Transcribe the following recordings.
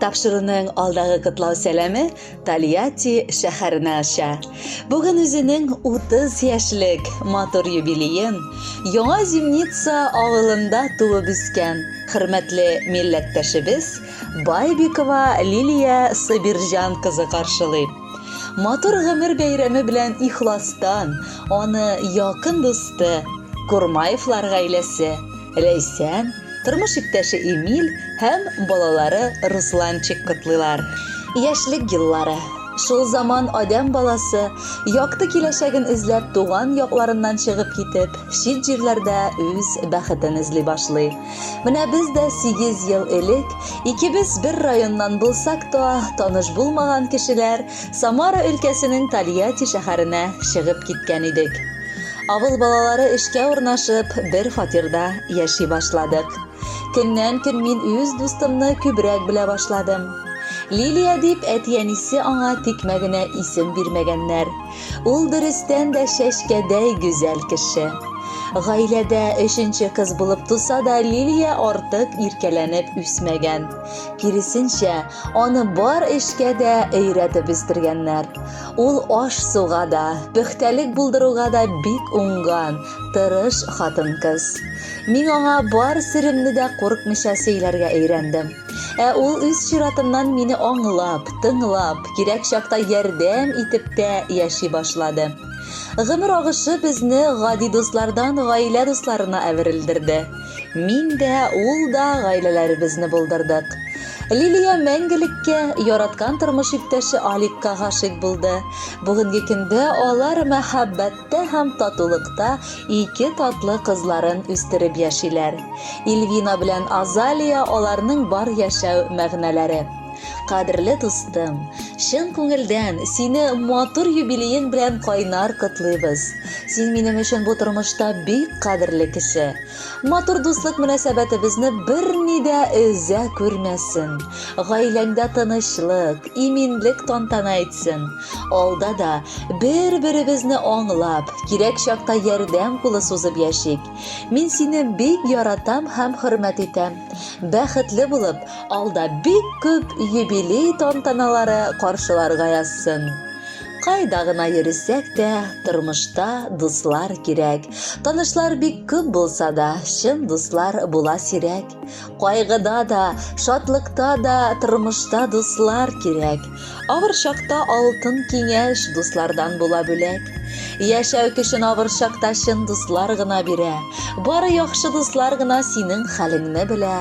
Тапшыруның алдагы котлау сәламе Тольятти шәһәренә аша. Бүген үзенең 30 яшьлек матур юбилеен Яңа Зимница авылында туып үскән хөрмәтле милләттәшебез Байбикова Лилия Сабирҗан кызы каршылый. Матур гомер бәйрәме белән ихластан аны якын дусты Курмаевлар гаиләсе Ләйсән, тормыш иптәше Эмиль һәм балалары Русланчик котлыйлар. Яшьлек еллары. Шул заман адәм баласы якты киләчәген эзләп туган якларыннан чыгып китеп, чит җирләрдә үз бәхетен эзли башлый. Менә без дә 8 ел элек икебез бер районнан булсак та таныш булмаган кешеләр Самара өлкәсенең Тольятти шәһәренә чыгып киткән идек. Авыл балалары эшкә урнашып, бер фатирда яши башладык. Көннән-көн мин үз дустымны күбрәк белә башладым. Лилия дип әти-әнисе аңа тикмә генә исем бирмәгәннәр. Ул дөрестән дә шәшкәдәй гүзәл кеше. Гаиләдә 3нче кыз булып туса да Лилия артык иркәләнеп үсмәгән. Киресенчә, аны бар эшкә дә өйрәтеп үстергәннәр. Ул аш-суга да, пөхтәлек булдыруга да бик уңган, тырыш хатын-кыз. Мин аңа бар серемне дә курыкмыйча сөйләргә өйрәндем. Ул үз чиратыннан мине аңлап, тыңлап, кирәк чакта ярдәм итеп тә яши башлады. Гомер агышы безне гади дуслардан гаилә дусларына әверелдерде. Мин дә, ул да гаиләләребезне булдырдык. Лилия мәңгелеккә яраткан тормыш иптәше Аликка гашыйк булды. Бүгенге көндә алар мәхәббәттә һәм татулыкта 2 татлы кызларын үстереп яшиләр. Эльвина белән Азалия аларның бар яшәү мәгънәләре. Кадерле дустым, чын күңелдән сине матур юбилеең белән кайнар котлыйбыз. Син минем өчен бу тормышта бик кадерле кеше. Матур дуслык мөнәсәбәтебезне берни дә өзә күрмәсен. Гаиләңдә тынычлык, иминлек тантана итсен. Алда да бер-беребезне аңлап, кирәк чакта ярдәм кулы сузып яшик. Мин сине бик яратам һәм хөрмәт итәм. Бәхетле булып, алда бик күп юбилей тантаналары каршыларга язсын. Кайда гына йөрисәк тә, тормышта дуслар кирәк. Танышлар бик күп булса да, чын дуслар була сирәк. Кайгыда да, шатлыкта да, тормышта дуслар кирәк. Авыр чакта алтын киңәш дуслардан була бүләк. Яшәү көчен авыр чакта чын дуслар гына бирә. Бары яхшы дуслар гына синең хәлеңне белә.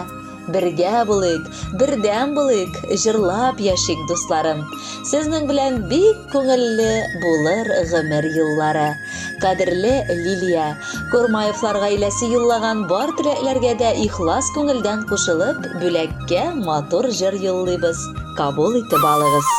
Бергә булыйк, бердәм булыйк, җырлап яшик дусларым. Сезнең белән бик күңелле булыр гомер еллары. Кадерле Лилия, Курмаевлар гаиләсе юллаган бар теләкләргә дә ихлас күңелдән кушылып, бүләккә матур җыр юллыйбыз. Кабул итеп алыгыз.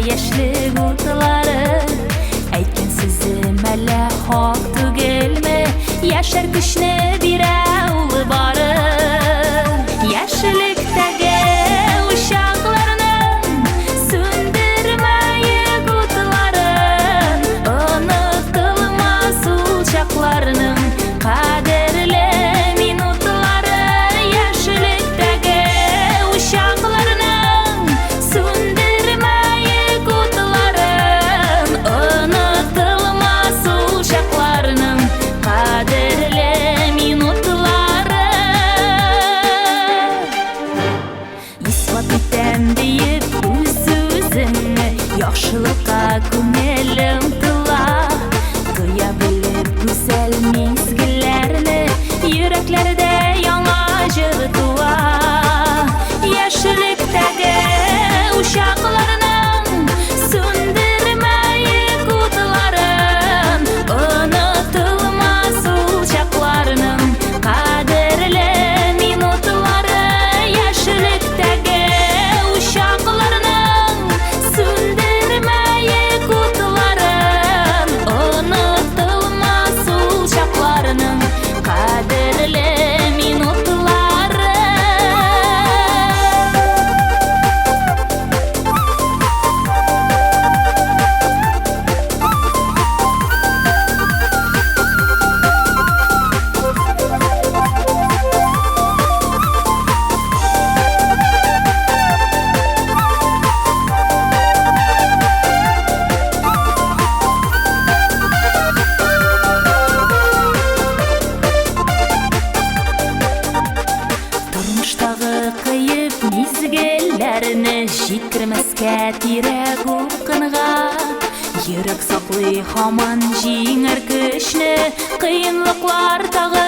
Яшьлек утлары әйткән сүзем әллә хак түгелме? Яшәр көчне бирә улы бары. Яшьлектәге учакларның сүндермәйек утларын. Онытылмас ул чакларның кадерле минутлары. Яшьлектәге учакларның сүндермәйек утларын. Онытылмас ул чакларның кадерле минутлары. тирәк упкынга. Йөрәк саклый һаман җиңәр көчне, кыенлыклар тагы